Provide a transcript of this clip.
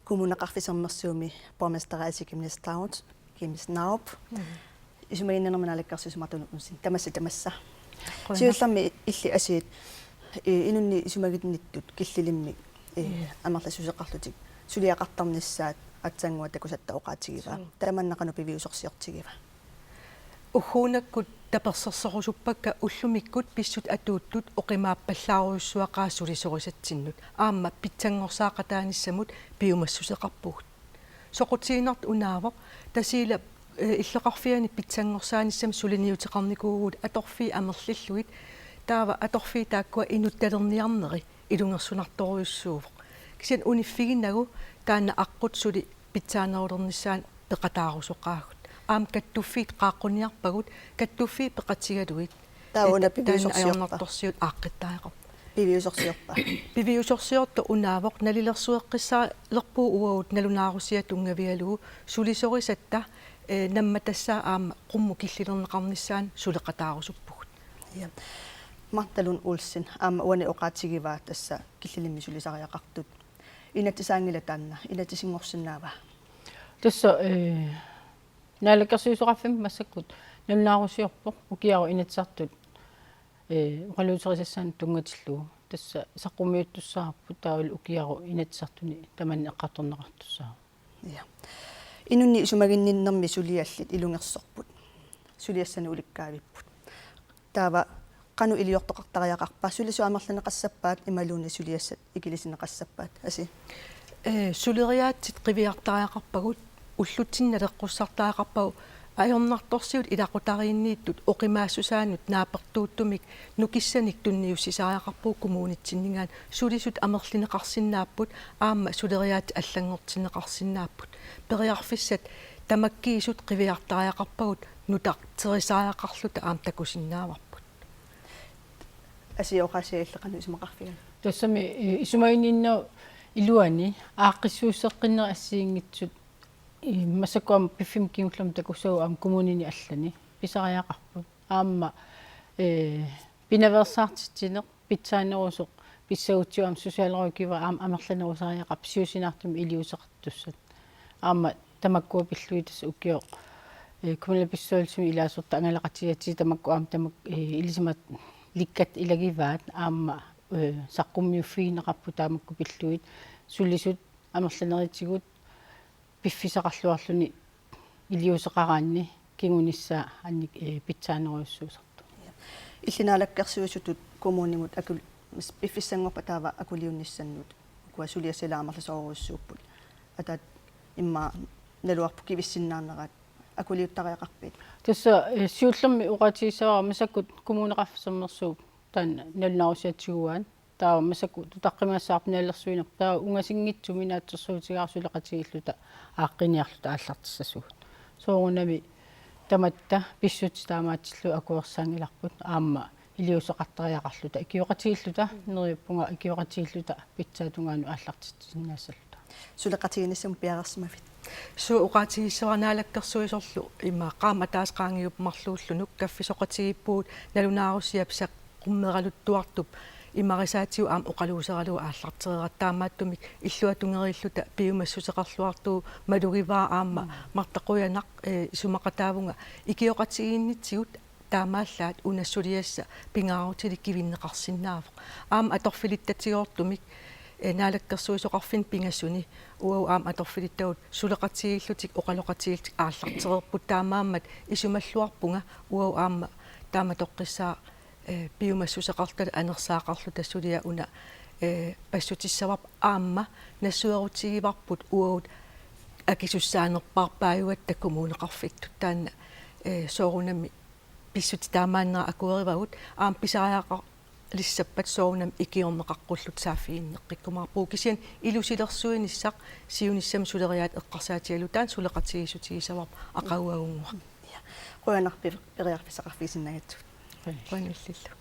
kommunaqarfisermersuumi borgmesteraasi Kimnis Naup isumaginnermanalakkarsusumartunu unsin tamassa siullarmi illi asiit inunni isumagitnittut killilimmi amerlasuseqarlutik suliaqartarnissaat атсангуа такусатта оqaатигива таманнақану пивиусорсиортигива уггуунаккут таперсерсорусуппакка уллумиккут писсут атууттут оқимааппаллааруйуссуақаа сулисорисатсиннут аама питсангорсаақатааниссамут пиумассусеқарпугут соқутиинарт унаавоқ тасиила иллеқарфиани питсангорсааниссам сулиниутеқарникуугут аторфи амерлиллуит таава аторфи тааккуа инутталерниарнери илунгерсунарторуйуссуувоқ кисиан униффигиннагу таана аққут сули питсаанерулерниссаан пеқатаарусоқаагут аам каттуффиит қааққуниарпагут каттуффи пеқатигалуит таауна пивиусорсиорторсиут ааққиттааеқар пивиусорсиорта унаавоқ налилерсуеққиссаа лерпуу уагут налунаарусиа тунгавиалугу сулисорисатта намма тассаа аама қумму киллилернеқарниссаан сулеқатаарусуппугут марталун улсин аама уани оqaатигиваа тасса киллилимми сулисариақартут инатсаангила таанна инатсингорсинаава тасса налаккерсуисоқарфим массаккут налнаарусиорпоқ укиару инатсартут оқалуутерисассаан тунгатиллуу тасса саққумиуттуссаарпу таавал укиару инатсартуни таманни эққарторнеқартуссаа я инунни исумагинниннэрми сулиаллит илунгерсорпут сулиассану уликкаавиппут таава qanu iliortoqartariaqarpa sulisuamerlanеqassappaat imaluuni suliassat ikilisineqassappaat asi сулериаатсит qivиартариақарпагут уллутсинналеққуссартаақарпагу ajornartorsiut ilaqutariinniittut oqimaasussaanut naapertuuttumik nukissanik tunniussisariaqarpuu kommunitsinningaan sulisut amerlineqarsinnaapput aamma suleriaat allangortineqarsinnaapput periarfissat tamakkiisut qiviartariaqarpagut nutarterisaariaqarluta aam takusinnaavarput asiоqasiilleqanu isumaqarfiga тассами исумаининна илуани ааққиссуусеққиннер ассиингитсут масакуам пиффим киуллам такусау аам коммунини аллани писариақарпут аама пинаверсаартитсинеқ питсаанерусоқ писсаутиуам сусиалерукива аам амерланерусариақап сиусинаартум илиусеқартуссат аама тамаккуа пиллуитас укиоқ коммуниписсуалсуми илаасорта ангалеқатиати тамаккуам тамак илисимат ликкат илагиваат аама саққуммиуффигинеқарпу таамакку пиллуит суллисут амерланеритигут пиффисақарлуарлуни илиусеқараанни кингунissaа анник питсаанеруйуссуусарту иллинаалаккерсуусутут коммунимут акул пиффиссангорпа таава акулиунниссаннут куа сулиассалаамерласооруйуссууппут атат имма налуарпу кивиссиннаарнерат акулиуттариақарпит тасса сиуллерми уqatiissaraa масаккут коммунеқарфсэрмерсууп таан налнаарусиатсигуаан таа масакку тутаққимаассаарпинааллерсуинер таа унгасингитсуми наатсерсуутигаарсулеқатигиллута ааққиниарлута ааллартиссасуут соорунами таматта писсут таамаатиллу акуерсаангиларпут аама илиусеқартариақарлута икиоқатигиллута нериуппунга икиоқатигиллута питсаатунгаану ааллартиссинаассаллута сулеқатигинissam пиарерсимафит суоқатигиссаванаалаккерсуисорлу имма qaama таасqaangiupмарлууллунук каффисоқатигиппуут налунаарусиапсақ qummeraluttuartup имарисаатиу аам оқалуусералу ааллартерераттаамааттумик иллуатунгериллута пиумассусеқарлуартуу малугиваа аама мартақуянақ исумақатаавунга икиоқатигииннитсигут таамааллаат унассулиасса пингаарутилик кивиннеқарсиннаавоқ аама аторфилиттатигоортумик наалаккерсуисоқарфин пингассуни уау аама аторфилиттагут сулеқатигиллутик оқалоқатигилтик ааллартерерпут таамааммат исумаллуарпунга уау аама таама тоққиссаа пиумассусеқартал анерсаақарлу тассулиа уна пассутиссавап аама нассуерутигиварпут уаут акисуссаанерпаарпааюат таккумуунеқарфиттут таана соорунами писсути таамааннера акуеривагут аам писариақа лиссаппат соорунам икиорнеқаққуллут саафииннеққиккумаарпуу кисиан илусилерсуиниссақ сиуниссам сулериаат эққарсаатигалутаан сулеқатигисутигисавап ақауагунгуа қуянарпи периарфисақарфисиннагатсут қуаниллиллу